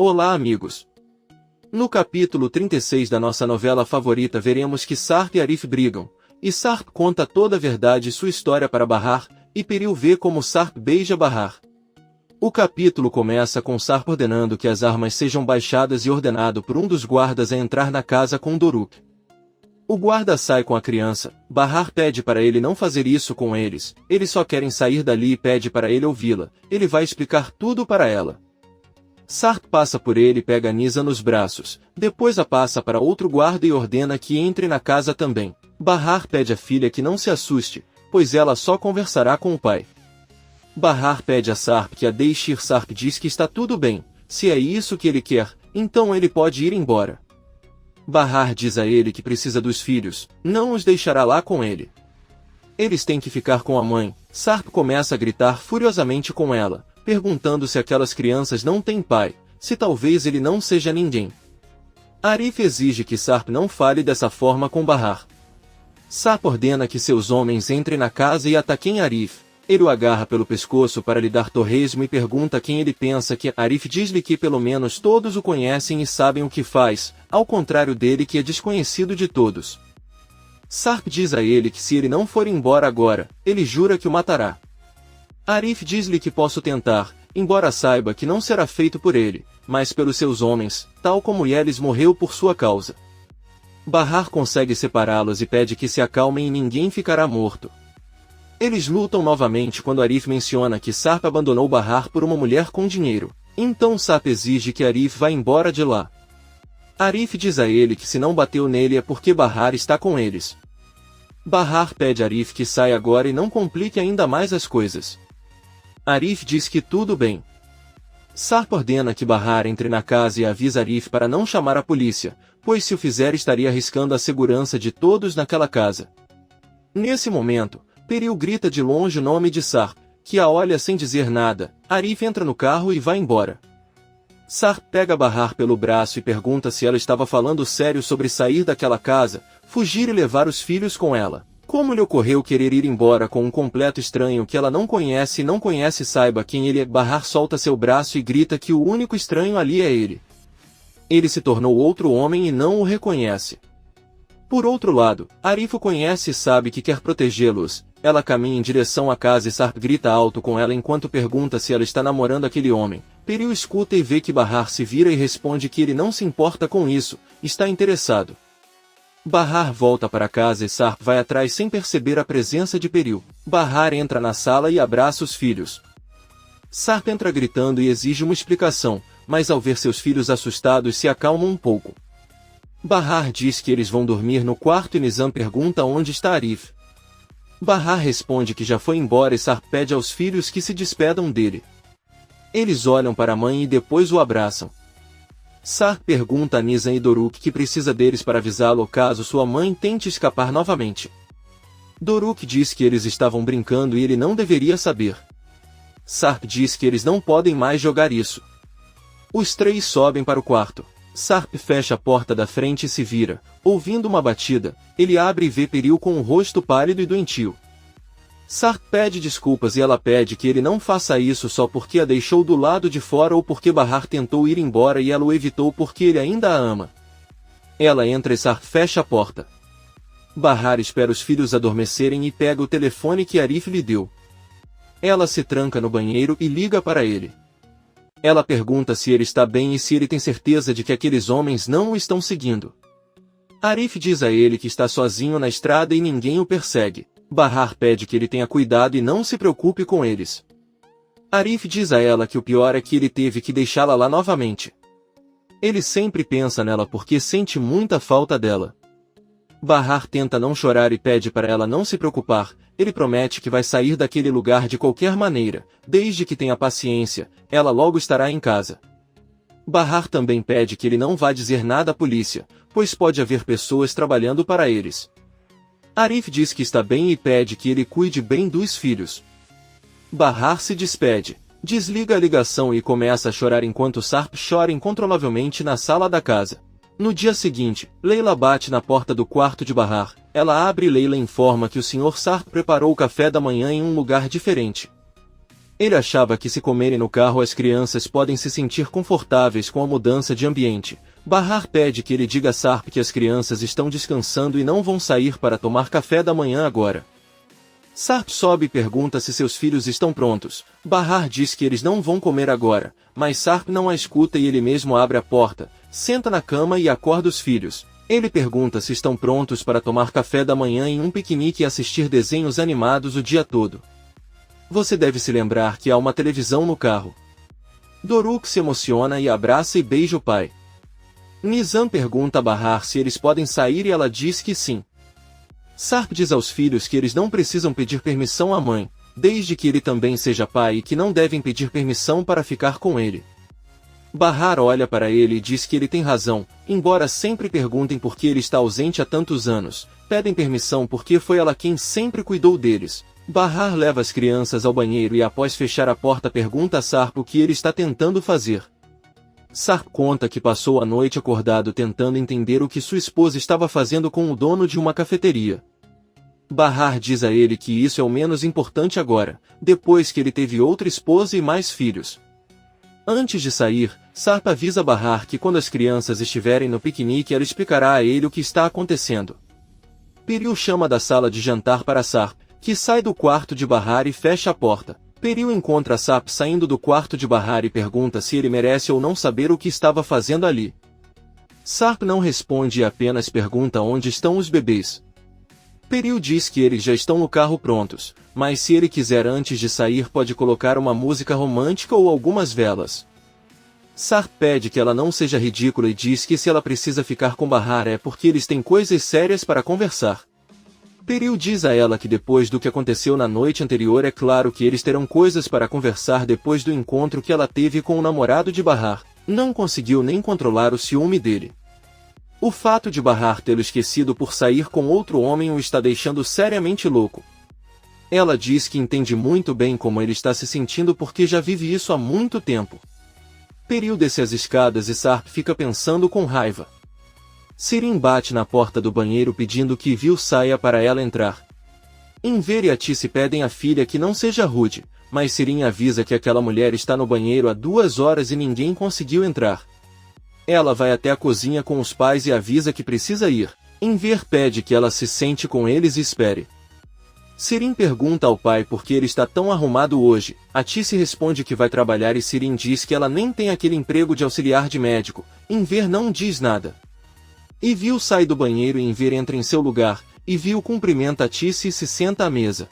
Olá, amigos! No capítulo 36 da nossa novela favorita veremos que Sarp e Arif brigam, e Sarp conta toda a verdade e sua história para Bahar, e Peril vê como Sarp beija Bahar. O capítulo começa com Sarp ordenando que as armas sejam baixadas e ordenado por um dos guardas a entrar na casa com Doruk. O guarda sai com a criança, Bahar pede para ele não fazer isso com eles só querem sair dali e pede para ele ouvi-la, ele vai explicar tudo para ela. Sarp passa por ele e pega Nisa nos braços, depois a passa para outro guarda e ordena que entre na casa também. Bahar pede à filha que não se assuste, pois ela só conversará com o pai. Bahar pede a Sarp que a deixe ir. Sarp diz que está tudo bem, se é isso que ele quer, então ele pode ir embora. Bahar diz a ele que precisa dos filhos, não os deixará lá com ele. Eles têm que ficar com a mãe. Sarp começa a gritar furiosamente com ela, perguntando se aquelas crianças não têm pai, se talvez ele não seja ninguém. Arif exige que Sarp não fale dessa forma com Bahar. Sarp ordena que seus homens entrem na casa e ataquem Arif. Ele o agarra pelo pescoço para lhe dar torresmo e pergunta quem ele pensa que é. Arif diz-lhe que pelo menos todos o conhecem e sabem o que faz, ao contrário dele que é desconhecido de todos. Sarp diz a ele que se ele não for embora agora, ele jura que o matará. Arif diz-lhe que posso tentar, embora saiba que não será feito por ele, mas pelos seus homens, tal como Yelis morreu por sua causa. Bahar consegue separá-los e pede que se acalmem e ninguém ficará morto. Eles lutam novamente quando Arif menciona que Sarp abandonou Bahar por uma mulher com dinheiro. Então Sarp exige que Arif vá embora de lá. Arif diz a ele que se não bateu nele é porque Bahar está com eles. Bahar pede a Arif que saia agora e não complique ainda mais as coisas. Arif diz que tudo bem. Sarp ordena que Bahar entre na casa e avisa Arif para não chamar a polícia, pois se o fizer estaria arriscando a segurança de todos naquela casa. Nesse momento, Peril grita de longe o nome de Sarp, que a olha sem dizer nada. Arif entra no carro e vai embora. Sarp pega Bahar pelo braço e pergunta se ela estava falando sério sobre sair daquela casa, fugir e levar os filhos com ela. Como lhe ocorreu querer ir embora com um completo estranho que ela não conhece e não conhece saiba quem ele é. Bahar solta seu braço e grita que o único estranho ali é ele. Ele se tornou outro homem e não o reconhece. Por outro lado, Arif o conhece e sabe que quer protegê-los. Ela caminha em direção à casa e Sarp grita alto com ela enquanto pergunta se ela está namorando aquele homem. Peril escuta e vê que Bahar se vira e responde que ele não se importa com isso, está interessado. Bahar volta para casa e Sarp vai atrás sem perceber a presença de Peril. Bahar entra na sala e abraça os filhos. Sarp entra gritando e exige uma explicação, mas ao ver seus filhos assustados se acalma um pouco. Bahar diz que eles vão dormir no quarto e Nizam pergunta onde está Arif. Bahar responde que já foi embora e Sarp pede aos filhos que se despedam dele. Eles olham para a mãe e depois o abraçam. Sarp pergunta a Nizam e Doruk que precisa deles para avisá-lo caso sua mãe tente escapar novamente. Doruk diz que eles estavam brincando e ele não deveria saber. Sarp diz que eles não podem mais jogar isso. Os três sobem para o quarto. Sarp fecha a porta da frente e se vira. Ouvindo uma batida, ele abre e vê Peril com o rosto pálido e doentio. Sarp pede desculpas e ela pede que ele não faça isso só porque a deixou do lado de fora ou porque Bahar tentou ir embora e ela o evitou porque ele ainda a ama. Ela entra e Sarp fecha a porta. Bahar espera os filhos adormecerem e pega o telefone que Arif lhe deu. Ela se tranca no banheiro e liga para ele. Ela pergunta se ele está bem e se ele tem certeza de que aqueles homens não o estão seguindo. Arif diz a ele que está sozinho na estrada e ninguém o persegue. Bahar pede que ele tenha cuidado e não se preocupe com eles. Arif diz a ela que o pior é que ele teve que deixá-la lá novamente. Ele sempre pensa nela porque sente muita falta dela. Bahar tenta não chorar e pede para ela não se preocupar. Ele promete que vai sair daquele lugar de qualquer maneira, desde que tenha paciência, ela logo estará em casa. Bahar também pede que ele não vá dizer nada à polícia, pois pode haver pessoas trabalhando para eles. Arif diz que está bem e pede que ele cuide bem dos filhos. Bahar se despede, desliga a ligação e começa a chorar enquanto Sarp chora incontrolavelmente na sala da casa. No dia seguinte, Leila bate na porta do quarto de Bahar. Ela abre e Leila informa que o Sr. Sarp preparou o café da manhã em um lugar diferente. Ele achava que se comerem no carro as crianças podem se sentir confortáveis com a mudança de ambiente. Bahar pede que ele diga a Sarp que as crianças estão descansando e não vão sair para tomar café da manhã agora. Sarp sobe e pergunta se seus filhos estão prontos. Bahar diz que eles não vão comer agora, mas Sarp não a escuta e ele mesmo abre a porta, senta na cama e acorda os filhos. Ele pergunta se estão prontos para tomar café da manhã em um piquenique e assistir desenhos animados o dia todo. Você deve se lembrar que há uma televisão no carro. Doruk se emociona e abraça e beija o pai. Nizam pergunta a Bahar se eles podem sair e ela diz que sim. Sarp diz aos filhos que eles não precisam pedir permissão à mãe, desde que ele também seja pai e que não devem pedir permissão para ficar com ele. Bahar olha para ele e diz que ele tem razão, embora sempre perguntem por que ele está ausente há tantos anos, pedem permissão porque foi ela quem sempre cuidou deles. Bahar leva as crianças ao banheiro e após fechar a porta pergunta a Sarp o que ele está tentando fazer. Sarp conta que passou a noite acordado tentando entender o que sua esposa estava fazendo com o dono de uma cafeteria. Bahar diz a ele que isso é o menos importante agora, depois que ele teve outra esposa e mais filhos. Antes de sair, Sarp avisa Bahar que quando as crianças estiverem no piquenique ela explicará a ele o que está acontecendo. Peril chama da sala de jantar para Sarp, que sai do quarto de Bahar e fecha a porta. Peril encontra Sarp saindo do quarto de Bahar e pergunta se ele merece ou não saber o que estava fazendo ali. Sarp não responde e apenas pergunta onde estão os bebês. Peril diz que eles já estão no carro prontos, mas se ele quiser antes de sair pode colocar uma música romântica ou algumas velas. Sarp pede que ela não seja ridícula e diz que se ela precisa ficar com Bahar é porque eles têm coisas sérias para conversar. Peril diz a ela que depois do que aconteceu na noite anterior é claro que eles terão coisas para conversar depois do encontro que ela teve com o namorado de Bahar. Não conseguiu nem controlar o ciúme dele. O fato de Bahar tê-lo esquecido por sair com outro homem o está deixando seriamente louco. Ela diz que entende muito bem como ele está se sentindo porque já vive isso há muito tempo. Peril desce as escadas e Sarp fica pensando com raiva. Sirin bate na porta do banheiro pedindo que Vil saia para ela entrar. Enver e Atice pedem à filha que não seja rude, mas Sirin avisa que aquela mulher está no banheiro há 2 horas e ninguém conseguiu entrar. Ela vai até a cozinha com os pais e avisa que precisa ir. Enver pede que ela se sente com eles e espere. Sirin pergunta ao pai por que ele está tão arrumado hoje. Atice responde que vai trabalhar e Sirin diz que ela nem tem aquele emprego de auxiliar de médico. Enver não diz nada. E Vil sai do banheiro e Enver entra em seu lugar, e Vil cumprimenta Atice e se senta à mesa.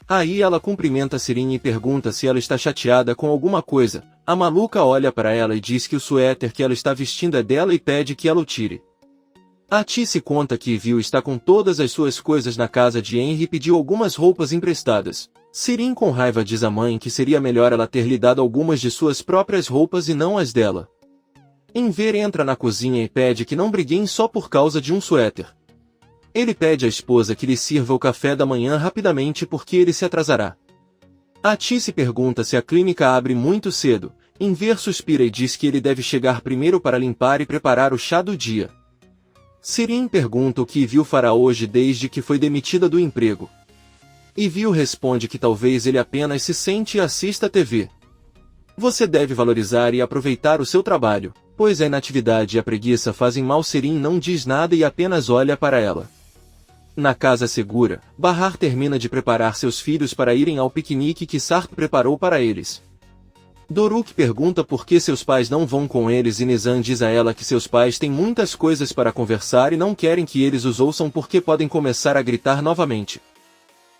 Aí ela cumprimenta Sirin e pergunta se ela está chateada com alguma coisa. A maluca olha para ela e diz que o suéter que ela está vestindo é dela e pede que ela o tire. Atice conta que Vil está com todas as suas coisas na casa de Henry e pediu algumas roupas emprestadas. Sirin com raiva diz à mãe que seria melhor ela ter lhe dado algumas de suas próprias roupas e não as dela. Enver entra na cozinha e pede que não briguem só por causa de um suéter. Ele pede à esposa que lhe sirva o café da manhã rapidamente porque ele se atrasará. Atice pergunta se a clínica abre muito cedo. Enver suspira e diz que ele deve chegar primeiro para limpar e preparar o chá do dia. Sirin pergunta o que Vil fará hoje desde que foi demitida do emprego. E Vil responde que talvez ele apenas se sente e assista a TV. Você deve valorizar e aproveitar o seu trabalho, pois a inatividade e a preguiça fazem mal. Sirin não diz nada e apenas olha para ela. Na casa segura, Bahar termina de preparar seus filhos para irem ao piquenique que Sarp preparou para eles. Doruk pergunta por que seus pais não vão com eles e Nizam diz a ela que seus pais têm muitas coisas para conversar e não querem que eles os ouçam porque podem começar a gritar novamente.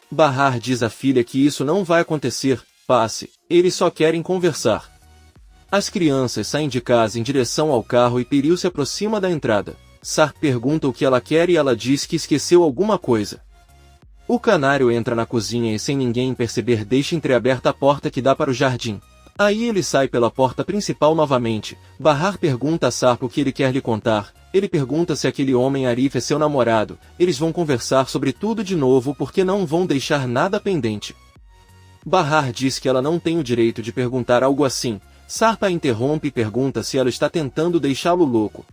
Bahar diz à filha que isso não vai acontecer, passe, eles só querem conversar. As crianças saem de casa em direção ao carro e Peril se aproxima da entrada. Sarp pergunta o que ela quer e ela diz que esqueceu alguma coisa. O canário entra na cozinha e sem ninguém perceber deixa entreaberta a porta que dá para o jardim. Aí ele sai pela porta principal novamente. Bahar pergunta a Sarp o que ele quer lhe contar. Ele pergunta se aquele homem Arif é seu namorado. Eles vão conversar sobre tudo de novo porque não vão deixar nada pendente. Bahar diz que ela não tem o direito de perguntar algo assim. Sarp a interrompe e pergunta se ela está tentando deixá-lo louco.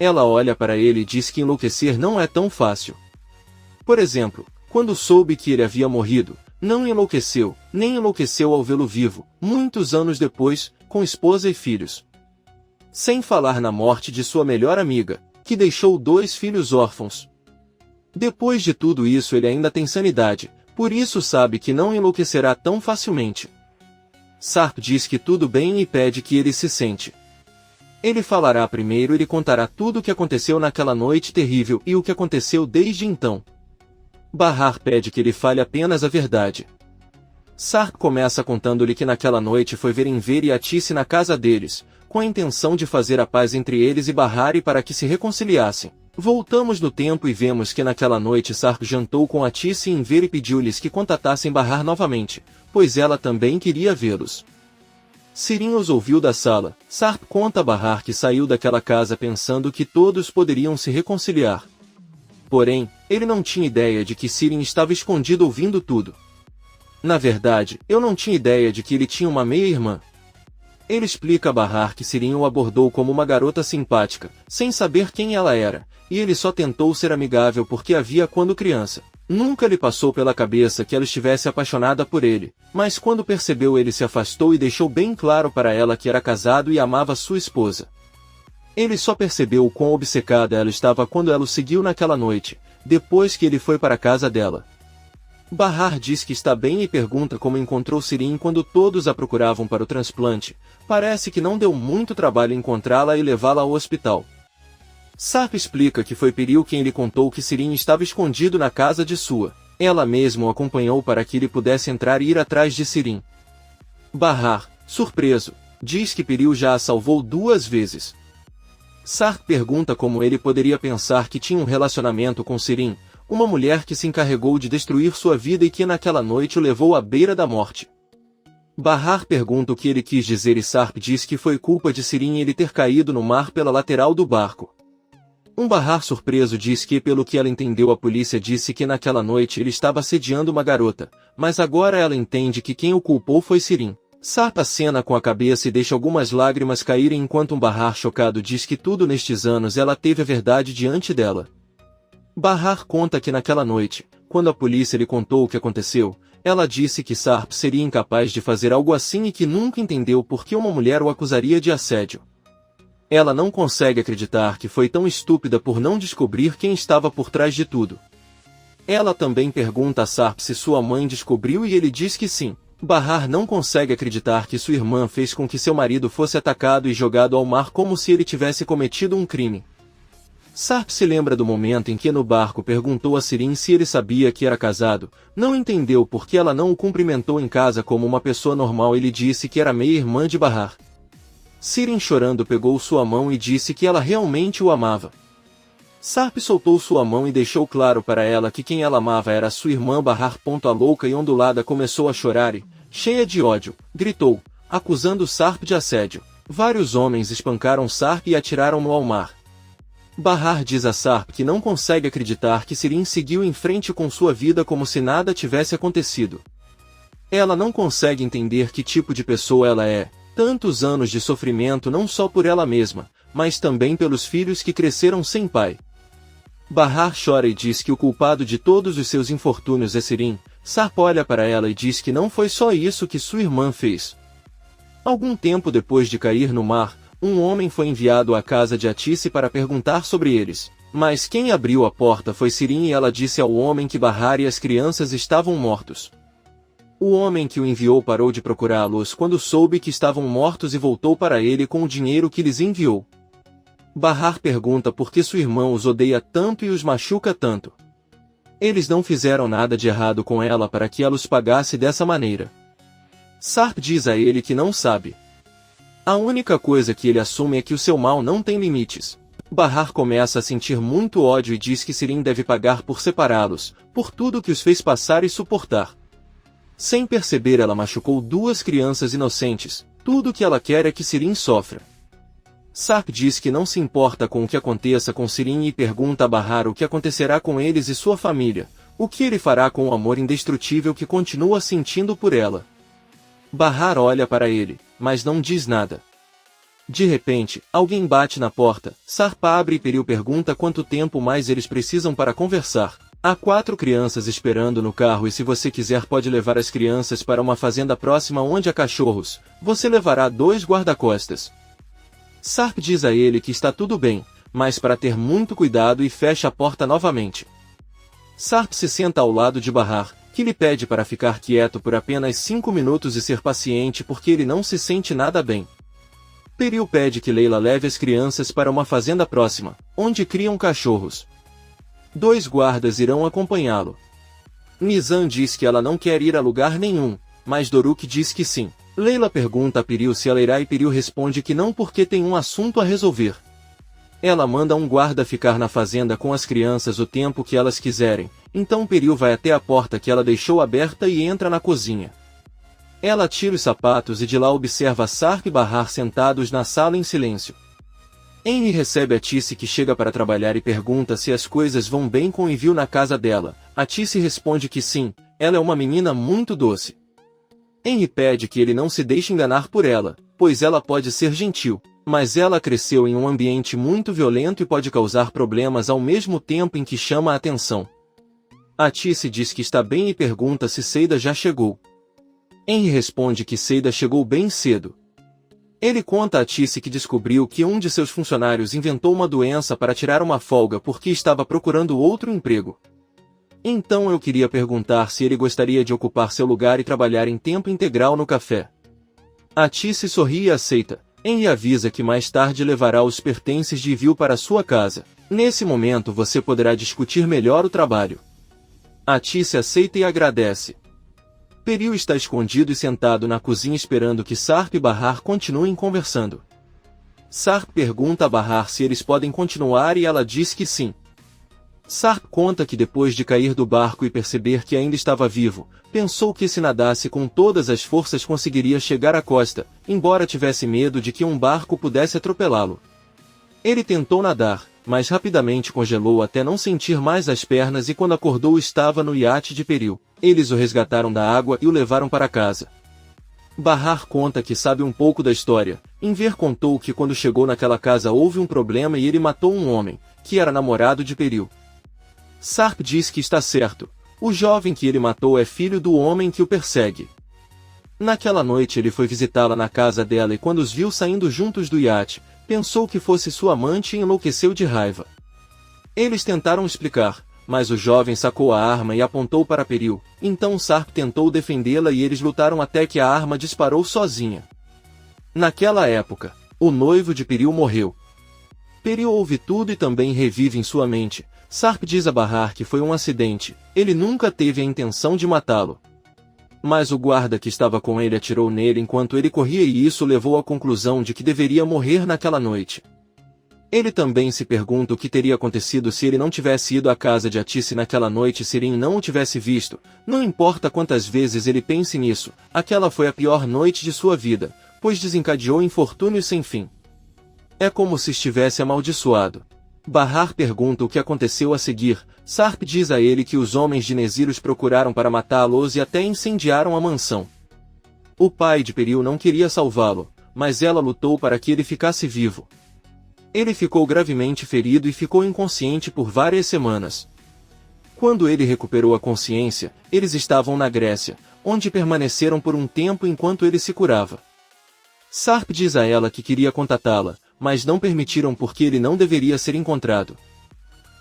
Ela olha para ele e diz que enlouquecer não é tão fácil. Por exemplo, quando soube que ele havia morrido, Não enlouqueceu, nem enlouqueceu ao vê-lo vivo, muitos anos depois, com esposa e filhos. Sem falar na morte de sua melhor amiga, que deixou 2 filhos órfãos. Depois de tudo isso ele ainda tem sanidade, por isso sabe que não enlouquecerá tão facilmente. Sarp diz que tudo bem e pede que ele se sente. Ele falará primeiro e lhe contará tudo o que aconteceu naquela noite terrível e o que aconteceu desde então. Bahar pede que ele fale apenas a verdade. Sarp começa contando-lhe que naquela noite foi ver Enver e Atice na casa deles, com a intenção de fazer a paz entre eles e Bahar e para que se reconciliassem. Voltamos no tempo e vemos que naquela noite Sarp jantou com Atice e Enver e pediu-lhes que contatassem Bahar novamente, pois ela também queria vê-los. Sirin os ouviu da sala. Sarp conta a Bahar que saiu daquela casa pensando que todos poderiam se reconciliar. Porém, ele não tinha ideia de que Sirin estava escondido ouvindo tudo. Na verdade, eu não tinha ideia de que ele tinha uma meia-irmã. Ele explica a Bahar que Sirin o abordou como uma garota simpática, sem saber quem ela era, e ele só tentou ser amigável porque a via quando criança. Nunca lhe passou pela cabeça que ela estivesse apaixonada por ele, mas quando percebeu ele se afastou e deixou bem claro para ela que era casado e amava sua esposa. Ele só percebeu o quão obcecada ela estava quando ela o seguiu naquela noite, depois que ele foi para a casa dela. Bahar diz que está bem e pergunta como encontrou Sirin quando todos a procuravam para o transplante. Parece que não deu muito trabalho encontrá-la e levá-la ao hospital. Sarp explica que foi Peril quem lhe contou que Sirin estava escondido na casa de sua. Ela mesma o acompanhou para que ele pudesse entrar e ir atrás de Sirin. Bahar, surpreso, diz que Peril já a salvou 2 vezes. Sarp pergunta como ele poderia pensar que tinha um relacionamento com Sirin, uma mulher que se encarregou de destruir sua vida e que naquela noite o levou à beira da morte. Bahar pergunta o que ele quis dizer e Sarp diz que foi culpa de Sirin ele ter caído no mar pela lateral do barco. Bahar surpreso diz que pelo que ela entendeu a polícia disse que naquela noite ele estava assediando uma garota, mas agora ela entende que quem o culpou foi Sirin. Sarp acena com a cabeça e deixa algumas lágrimas caírem enquanto Bahar chocado diz que tudo nestes anos ela teve a verdade diante dela. Bahar conta que naquela noite, quando a polícia lhe contou o que aconteceu, ela disse que Sarp seria incapaz de fazer algo assim e que nunca entendeu por que uma mulher o acusaria de assédio. Ela não consegue acreditar que foi tão estúpida por não descobrir quem estava por trás de tudo. Ela também pergunta a Sarp se sua mãe descobriu e ele diz que sim. Bahar não consegue acreditar que sua irmã fez com que seu marido fosse atacado e jogado ao mar como se ele tivesse cometido um crime. Sarp se lembra do momento em que no barco perguntou a Sirin se ele sabia que era casado, não entendeu por que ela não o cumprimentou em casa como uma pessoa normal e lhe disse que era meia-irmã de Bahar. Sirin chorando pegou sua mão e disse que ela realmente o amava. Sarp soltou sua mão e deixou claro para ela que quem ela amava era sua irmã Bahar. A louca e ondulada começou a chorar e, cheia de ódio, gritou, acusando Sarp de assédio. Vários homens espancaram Sarp e atiraram-no ao mar. Bahar diz a Sarp que não consegue acreditar que Sirin seguiu em frente com sua vida como se nada tivesse acontecido. Ela não consegue entender que tipo de pessoa ela é. Tantos anos de sofrimento não só por ela mesma, mas também pelos filhos que cresceram sem pai. Bahar chora e diz que o culpado de todos os seus infortúnios é Sirin. Sarp olha para ela e diz que não foi só isso que sua irmã fez. Algum tempo depois de cair no mar, um homem foi enviado à casa de Atice para perguntar sobre eles. Mas quem abriu a porta foi Sirin e ela disse ao homem que Bahar e as crianças estavam mortos. O homem que o enviou parou de procurá-los quando soube que estavam mortos e voltou para ele com o dinheiro que lhes enviou. Bahar pergunta por que sua irmã os odeia tanto e os machuca tanto. Eles não fizeram nada de errado com ela para que ela os pagasse dessa maneira. Sarp diz a ele que não sabe. A única coisa que ele assume é que o seu mal não tem limites. Bahar começa a sentir muito ódio e diz que Sirin deve pagar por separá-los, por tudo que os fez passar e suportar. Sem perceber, ela machucou 2 crianças inocentes. Tudo o que ela quer é que Sirin sofra. Sarp diz que não se importa com o que aconteça com Sirin e pergunta a Bahar o que acontecerá com eles e sua família, o que ele fará com o amor indestrutível que continua sentindo por ela. Bahar olha para ele, mas não diz nada. De repente, alguém bate na porta. Sarp abre e Peril pergunta quanto tempo mais eles precisam para conversar. Há 4 crianças esperando no carro e se você quiser pode levar as crianças para uma fazenda próxima onde há cachorros. Você levará 2 guarda-costas. Sarp diz a ele que está tudo bem, mas para ter muito cuidado e fecha a porta novamente. Sarp se senta ao lado de Bahar, que lhe pede para ficar quieto por apenas 5 minutos e ser paciente porque ele não se sente nada bem. Peril pede que Leila leve as crianças para uma fazenda próxima, onde criam cachorros. 2 guardas irão acompanhá-lo. Nizam diz que ela não quer ir a lugar nenhum, mas Doruk diz que sim. Leila pergunta a Peril se ela irá e Peril responde que não porque tem um assunto a resolver. Ela manda um guarda ficar na fazenda com as crianças o tempo que elas quiserem, então Peril vai até a porta que ela deixou aberta e entra na cozinha. Ela tira os sapatos e de lá observa Sarp e Bahar sentados na sala em silêncio. Henry recebe a Tissy que chega para trabalhar e pergunta se as coisas vão bem com o envio na casa dela. A Tissy responde que sim, ela é uma menina muito doce. Henry pede que ele não se deixe enganar por ela, pois ela pode ser gentil, mas ela cresceu em um ambiente muito violento e pode causar problemas ao mesmo tempo em que chama a atenção. A Tissy diz que está bem e pergunta se Seida já chegou. Henry responde que Seida chegou bem cedo. Ele conta a Tissy que descobriu que um de seus funcionários inventou uma doença para tirar uma folga porque estava procurando outro emprego. Então eu queria perguntar se ele gostaria de ocupar seu lugar e trabalhar em tempo integral no café. A Tissy sorri e aceita. Henry avisa que mais tarde levará os pertences de Vil para sua casa. Nesse momento você poderá discutir melhor o trabalho. A Tissy aceita e agradece. Peril está escondido e sentado na cozinha esperando que Sarp e Bahar continuem conversando. Sarp pergunta a Bahar se eles podem continuar e ela diz que sim. Sarp conta que depois de cair do barco e perceber que ainda estava vivo, pensou que se nadasse com todas as forças conseguiria chegar à costa, embora tivesse medo de que um barco pudesse atropelá-lo. Ele tentou nadar, mas rapidamente congelou até não sentir mais as pernas e quando acordou estava no iate de Peril. Eles o resgataram da água e o levaram para casa. Bahar conta que sabe um pouco da história. Enver contou que quando chegou naquela casa houve um problema e ele matou um homem, que era namorado de Peril. Sarp diz que está certo. O jovem que ele matou é filho do homem que o persegue. Naquela noite ele foi visitá-la na casa dela e quando os viu saindo juntos do iate, pensou que fosse sua amante e enlouqueceu de raiva. Eles tentaram explicar, mas o jovem sacou a arma e apontou para Peril, então Sarp tentou defendê-la e eles lutaram até que a arma disparou sozinha. Naquela época, o noivo de Peril morreu. Peril ouve tudo e também revive em sua mente. Sarp diz a Bahar que foi um acidente, ele nunca teve a intenção de matá-lo. Mas o guarda que estava com ele atirou nele enquanto ele corria e isso levou à conclusão de que deveria morrer naquela noite. Ele também se pergunta o que teria acontecido se ele não tivesse ido à casa de Atice naquela noite e Sirin não o tivesse visto. Não importa quantas vezes ele pense nisso, aquela foi a pior noite de sua vida, pois desencadeou infortúnios sem fim. É como se estivesse amaldiçoado. Bahar pergunta o que aconteceu a seguir. Sarp diz a ele que os homens de Nezir os procuraram para matá-los e até incendiaram a mansão. O pai de Peril não queria salvá-lo, mas ela lutou para que ele ficasse vivo. Ele ficou gravemente ferido e ficou inconsciente por várias semanas. Quando ele recuperou a consciência, eles estavam na Grécia, onde permaneceram por um tempo enquanto ele se curava. Sarp diz a ela que queria contatá-la, mas não permitiram porque ele não deveria ser encontrado.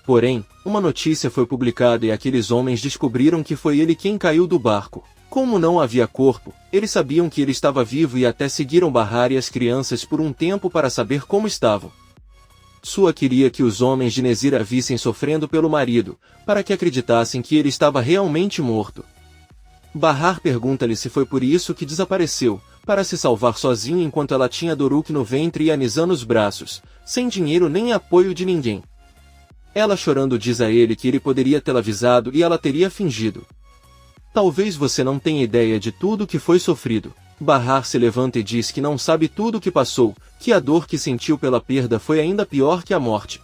Porém, uma notícia foi publicada e aqueles homens descobriram que foi ele quem caiu do barco. Como não havia corpo, eles sabiam que ele estava vivo e até seguiram Bahar e as crianças por um tempo para saber como estavam. Sua queria que os homens de Nezir a vissem sofrendo pelo marido, para que acreditassem que ele estava realmente morto. Bahar pergunta-lhe se foi por isso que desapareceu, para se salvar sozinho enquanto ela tinha Doruk no ventre e Anizan nos braços, sem dinheiro nem apoio de ninguém. Ela chorando diz a ele que ele poderia tê-la avisado e ela teria fingido. Talvez você não tenha ideia de tudo o que foi sofrido. Bahar se levanta e diz que não sabe tudo o que passou, que a dor que sentiu pela perda foi ainda pior que a morte.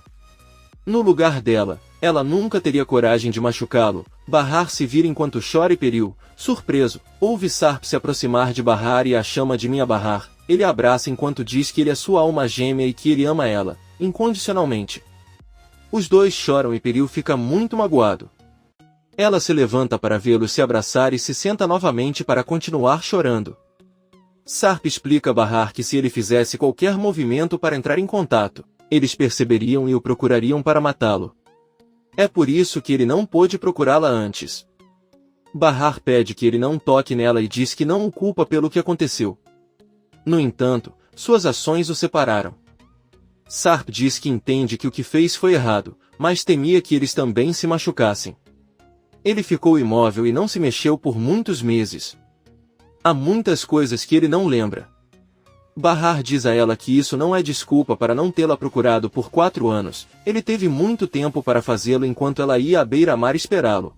No lugar dela, ela nunca teria coragem de machucá-lo. Bahar se vira enquanto chora e Peril, surpreso, ouve Sarp se aproximar de Bahar e a chama de minha Bahar. Ele a abraça enquanto diz que ele é sua alma gêmea e que ele ama ela, incondicionalmente. Os dois choram e Peril fica muito magoado. Ela se levanta para vê-los se abraçar e se senta novamente para continuar chorando. Sarp explica a Bahar que se ele fizesse qualquer movimento para entrar em contato, eles perceberiam e o procurariam para matá-lo. É por isso que ele não pôde procurá-la antes. Bahar pede que ele não toque nela e diz que não o culpa pelo que aconteceu. No entanto, suas ações o separaram. Sarp diz que entende que o que fez foi errado, mas temia que eles também se machucassem. Ele ficou imóvel e não se mexeu por muitos meses. Há muitas coisas que ele não lembra. Bahar diz a ela que isso não é desculpa para não tê-la procurado por 4 anos, ele teve muito tempo para fazê-lo enquanto ela ia à beira-mar esperá-lo.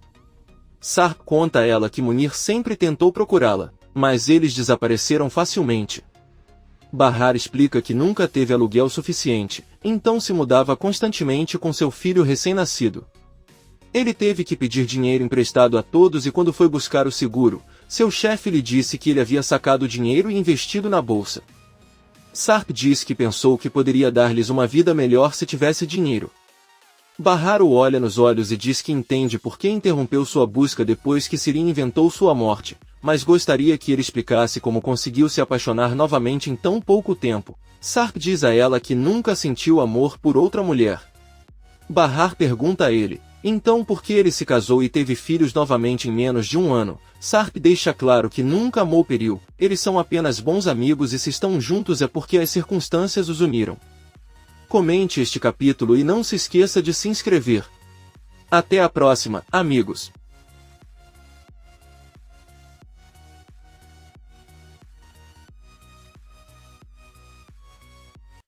Sarp conta a ela que Munir sempre tentou procurá-la, mas eles desapareceram facilmente. Bahar explica que nunca teve aluguel suficiente, então se mudava constantemente com seu filho recém-nascido. Ele teve que pedir dinheiro emprestado a todos e quando foi buscar o seguro, seu chefe lhe disse que ele havia sacado o dinheiro e investido na bolsa. Sarp diz que pensou que poderia dar-lhes uma vida melhor se tivesse dinheiro. Bahar o olha nos olhos e diz que entende por que interrompeu sua busca depois que Sirin inventou sua morte, mas gostaria que ele explicasse como conseguiu se apaixonar novamente em tão pouco tempo. Sarp diz a ela que nunca sentiu amor por outra mulher. Bahar pergunta a ele, então por que ele se casou e teve filhos novamente em menos de 1 ano? Sarp deixa claro que nunca amou Peril, eles são apenas bons amigos e se estão juntos é porque as circunstâncias os uniram. Comente este capítulo e não se esqueça de se inscrever. Até a próxima, amigos!